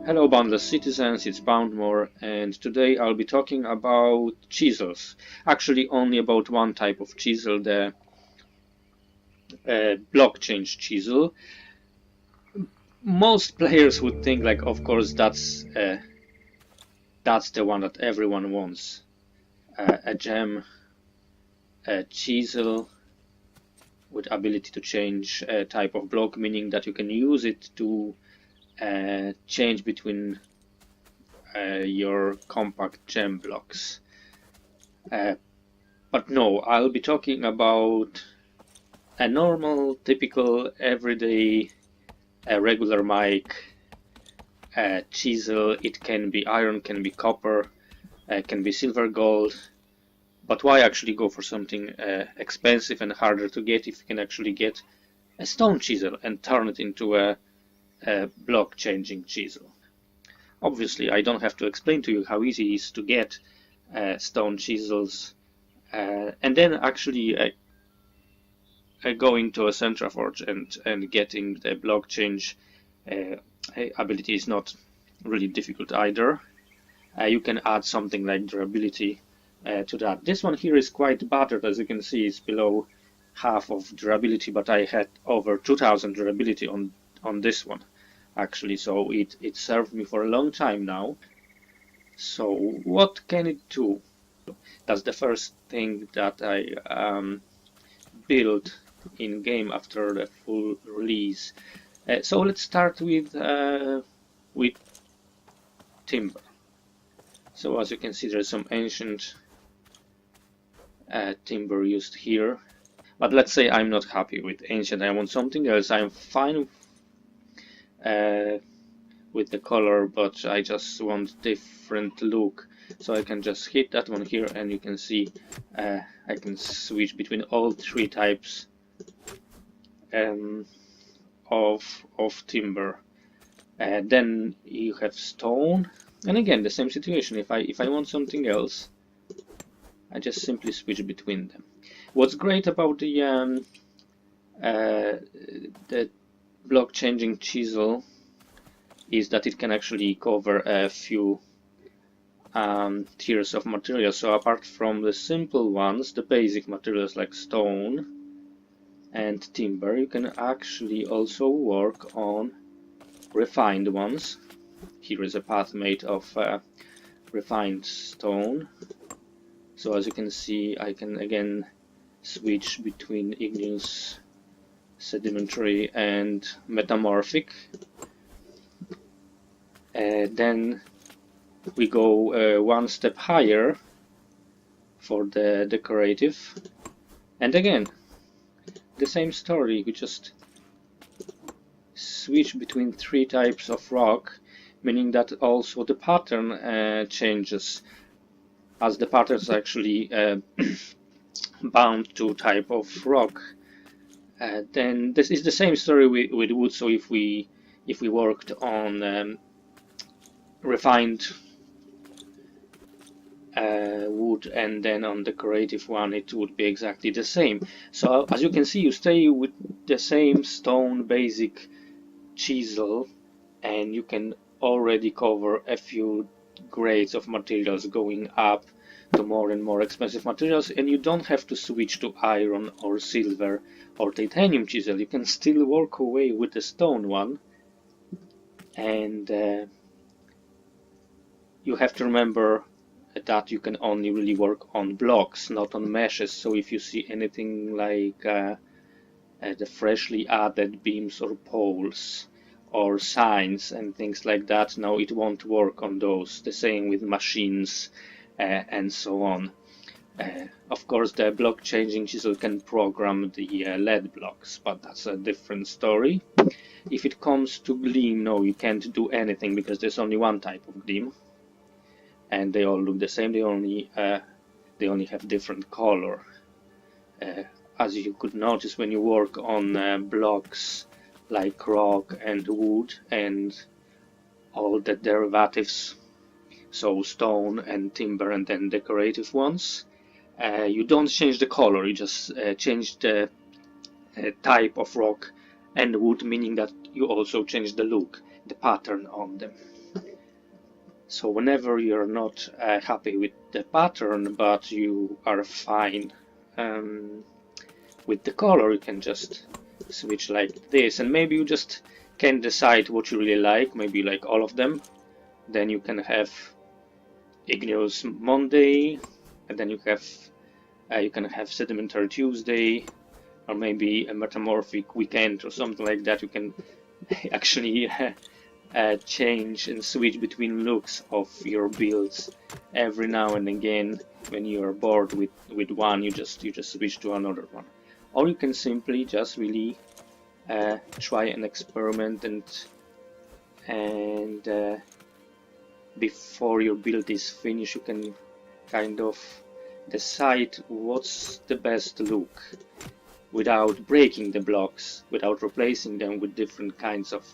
Hello Boundless citizens, it's Boundmore, and today I'll be talking about chisels. Actually only about one type of chisel, the block change chisel. Most players would think like, of course, that's the one that everyone wants. A gem, a chisel with ability to change a type of block, meaning that you can use it to change between your compact gem blocks. But no, I'll be talking about a normal, typical, everyday, regular mic, chisel. It can be iron, can be copper, can be silver, gold. But why actually go for something expensive and harder to get if you can actually get a stone chisel and turn it into a block changing chisel? Obviously, I don't have to explain to you how easy it is to get stone chisels, and then actually going to a Centraforge and getting the block change ability is not really difficult either. You can add something like durability to that. This one here is quite battered, as you can see. It's below half of durability, but I had over 2000 durability on this one actually, so it served me for a long time now. So what can it do? That's the first thing that I built in game after the full release. So let's start with timber. So as you can see, there's some ancient timber used here, but let's say I'm not happy with ancient. I want something else. I'm fine with the color, but I just want different look. So I can just hit that one here, and you can see I can switch between all three types of timber. Then you have stone, and again the same situation. If I want something else, I just simply switch between them. What's great about the block changing chisel is that it can actually cover a few tiers of materials. So apart from the simple ones, the basic materials like stone and timber, you can actually also work on refined ones. Here is a path made of refined stone. So as you can see, I can again switch between igneous, sedimentary and metamorphic. Then we go one step higher for the decorative, and again the same story. We just switch between three types of rock, meaning that also the pattern changes, as the pattern is actually bound to type of rock. Then this is the same story with wood. So if we worked on refined wood and then on the decorative one, it would be exactly the same. So as you can see, you stay with the same stone basic chisel, and you can already cover a few grades of materials, going up to more and more expensive materials, and you don't have to switch to iron or silver or titanium chisel. You can still work away with the stone one, and you have to remember that you can only really work on blocks, not on meshes. So if you see anything like the freshly added beams or poles or signs and things like that, no, it won't work on those. The same with machines and so on. Of course, the block changing chisel can program the lead blocks, but that's a different story. If it comes to gleam, no, you can't do anything because there's only one type of gleam, and they all look the same. They only have different color. As you could notice when you work on blocks like rock and wood and all the derivatives, so stone and timber and then decorative ones, you don't change the color, you just change the type of rock and wood, meaning that you also change the look, the pattern on them. So whenever you're not happy with the pattern, but you are fine with the color, you can just switch like this, and maybe you just can decide what you really like. Maybe you like all of them. Then you can have Igneous Monday, and then you can have Sedimentary Tuesday, or maybe a Metamorphic Weekend or something like that. You can actually change and switch between looks of your builds every now and again. When you are bored with one, you just switch to another one, or you can simply just really try and experiment and before your build is finished, you can kind of decide what's the best look without breaking the blocks, without replacing them with different kinds of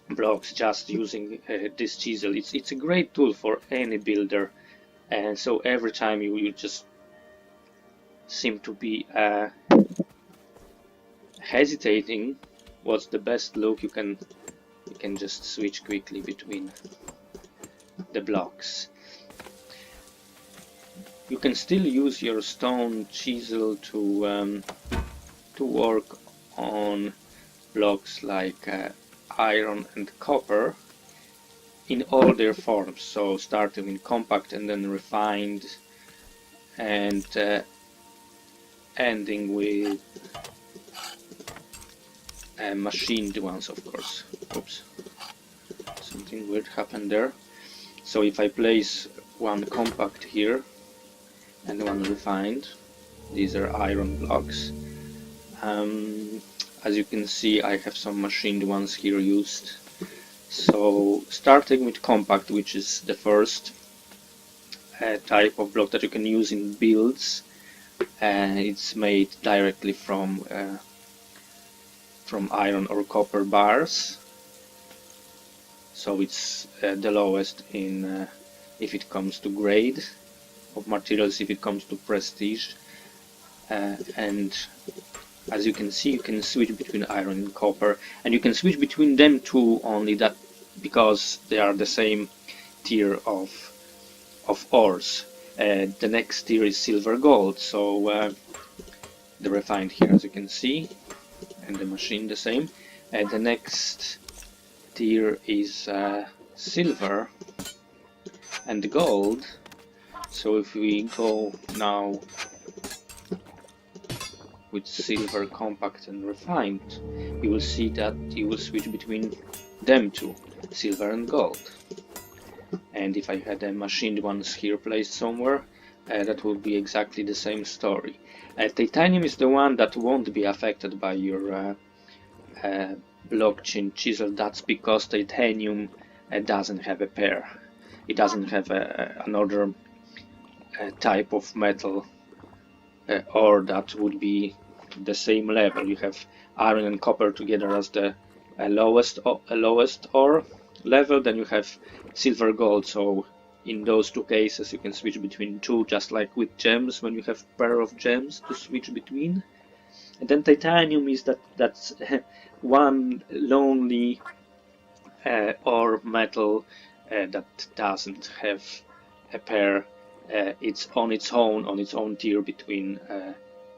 blocks, just using this chisel. It's a great tool for any builder, and so every time you just seem to be hesitating what's the best look, you can just switch quickly between the blocks. You can still use your stone chisel to work on blocks like iron and copper in all their forms, so starting in compact and then refined, and ending with machined ones, of course. Oops, something weird happened there. So if I place one compact here and one refined, these are iron blocks. As you can see, I have some machined ones here used. So starting with compact, which is the first type of block that you can use in builds, it's made directly from iron or copper bars. So it's the lowest in if it comes to grade of materials, if it comes to prestige, and as you can see, you can switch between iron and copper, and you can switch between them two only that because they are the same tier of ores. The next tier is silver gold, so the refined here, as you can see, and the machine the same. The next tier is silver and gold. So if we go now with silver, compact and refined, you will see that you will switch between them two, silver and gold. And if I had a machined ones here placed somewhere, that would be exactly the same story. Titanium is the one that won't be affected by your blockchain chisel. That's because titanium doesn't have a pair. It doesn't have another type of metal ore that would be the same level. You have iron and copper together as the lowest ore level, then you have silver gold. So in those two cases you can switch between two, just like with gems when you have pair of gems to switch between. And then titanium is that's one lonely ore metal that doesn't have a pair. It's on its own tier between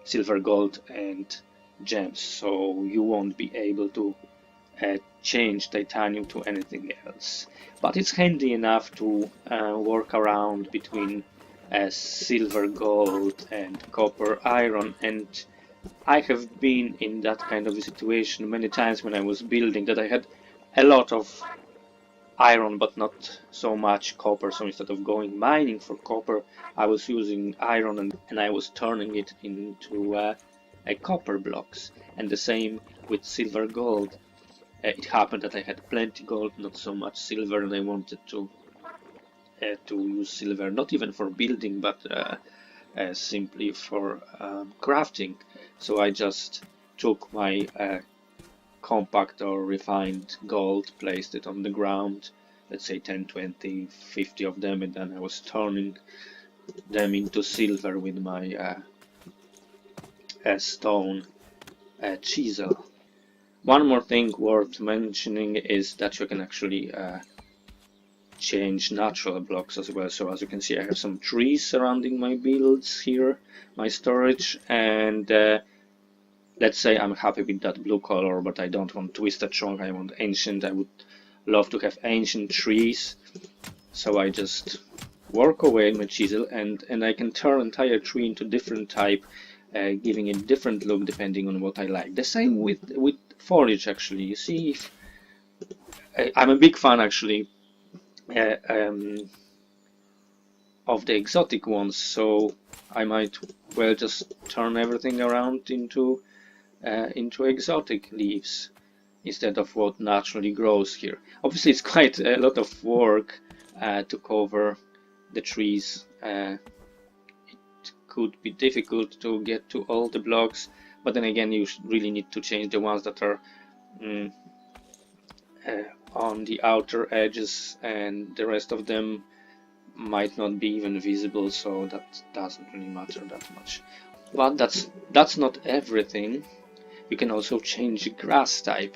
silver, gold and gems, so you won't be able to change titanium to anything else. But it's handy enough to work around between silver, gold and copper, iron, and I have been in that kind of a situation many times when I was building, that I had a lot of iron but not so much copper. So instead of going mining for copper, I was using iron and I was turning it into copper blocks. And the same with silver gold. It happened that I had plenty gold, not so much silver, and I wanted to use silver not even for building but simply for crafting. So I just took my compact or refined gold, placed it on the ground, let's say 10, 20, 50 of them, and then I was turning them into silver with my stone chisel. One more thing worth mentioning is that you can actually change natural blocks as well. So as you can see, I have some trees surrounding my builds here, my storage, and let's say I'm happy with that blue color, but I don't want twisted trunk, I want ancient. I would love to have ancient trees. So I just work away my chisel, and I can turn entire tree into different type, giving it different look depending on what I like. The same with foliage actually. You see, if I'm a big fan actually uh, um, of the exotic ones, so I might well just turn everything around into exotic leaves instead of what naturally grows here. Obviously, it's quite a lot of work to cover the trees. It could be difficult to get to all the blocks, but then again, you really need to change the ones that are on the outer edges, and the rest of them might not be even visible, so that doesn't really matter that much. But that's not everything. You can also change grass type.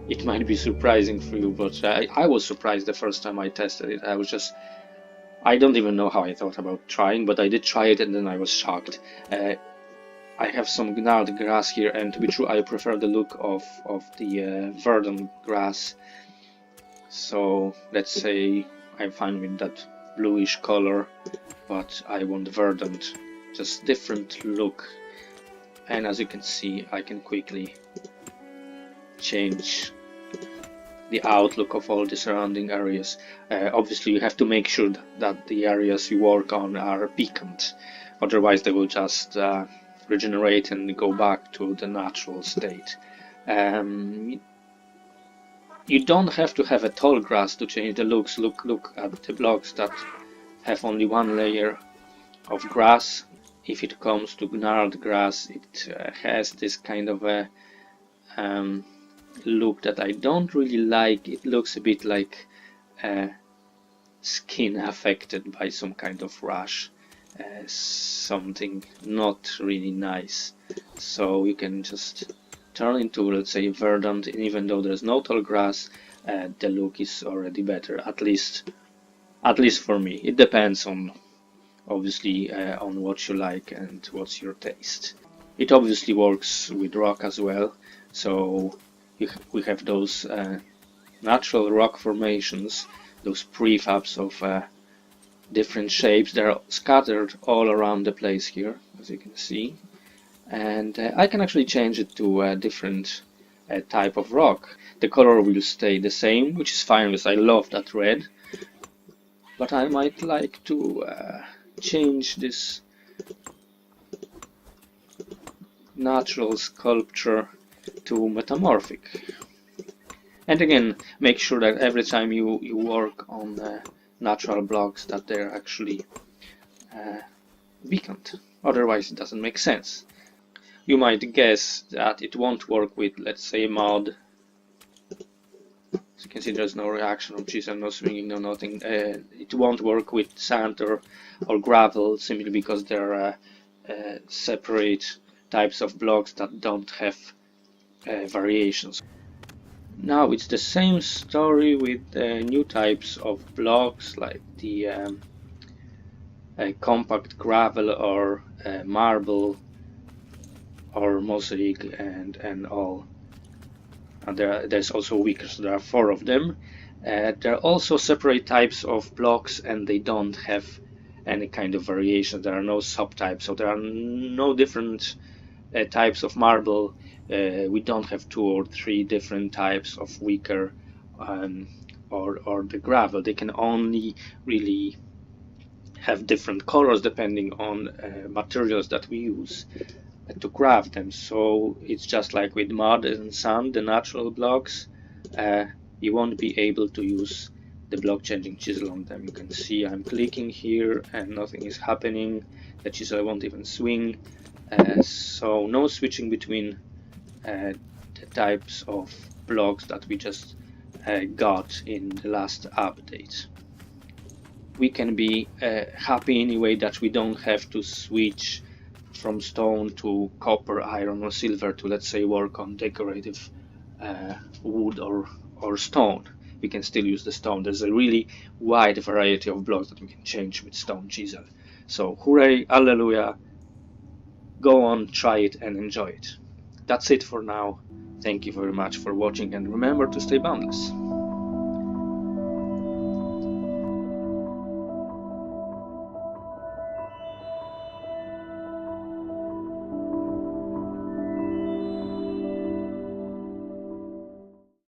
It might be surprising for you, but I was surprised the first time I tested it. I don't even know how I thought about trying, but I did try it and then I was shocked. I have some gnarled grass here, and to be true, I prefer the look of the verdant grass. So let's say I'm fine with that bluish color, but I want verdant, just different look. And as you can see, I can quickly change the outlook of all the surrounding areas. Obviously, you have to make sure that the areas you work on are beaconed, otherwise they will just regenerate and go back to the natural state. You don't have to have a tall grass to change the looks. Look at the blocks that have only one layer of grass. If it comes to gnarled grass, it has this kind of a look that I don't really like. It looks a bit like skin affected by some kind of rash, something not really nice. So you can just turn into, let's say, verdant, and even though there's no tall grass, the look is already better, at least for me. It depends on, obviously, on what you like and what's your taste. It obviously works with rock as well, so we have those natural rock formations, those prefabs of different shapes. They're scattered all around the place here, as you can see, and I can actually change it to a different type of rock. The color will stay the same, which is fine because I love that red, but I might like to change this natural sculpture to metamorphic. And again, make sure that every time you work on natural blocks that they're actually beaconed. Otherwise it doesn't make sense. You might guess that it won't work with, let's say, mud. As you can see, there's no reaction from chisel, no swinging, no nothing. It won't work with sand or gravel, simply because they're separate types of blocks that don't have variations. Now it's the same story with new types of blocks like the compact gravel or marble or mosaic and all. And there's also weaker, so there are 4 of them. There are also separate types of blocks, and they don't have any kind of variation. There are no subtypes, so there are no different types of marble. We don't have 2 or 3 different types of weaker or the gravel. They can only really have different colors depending on materials that we use to craft them. So it's just like with mud and sand, the natural blocks, you won't be able to use the block changing chisel on them. You can see I'm clicking here and nothing is happening. The chisel won't even swing. So no switching between the types of blocks that we just got in the last update. We can be happy anyway that we don't have to switch from stone to copper, iron or silver to, let's say, work on decorative wood or stone. we can still use the stone. There's a really wide variety of blocks that we can change with stone chisel. So hooray, hallelujah, go on, try it and enjoy it. That's it for now. Thank you very much for watching, and remember to stay boundless.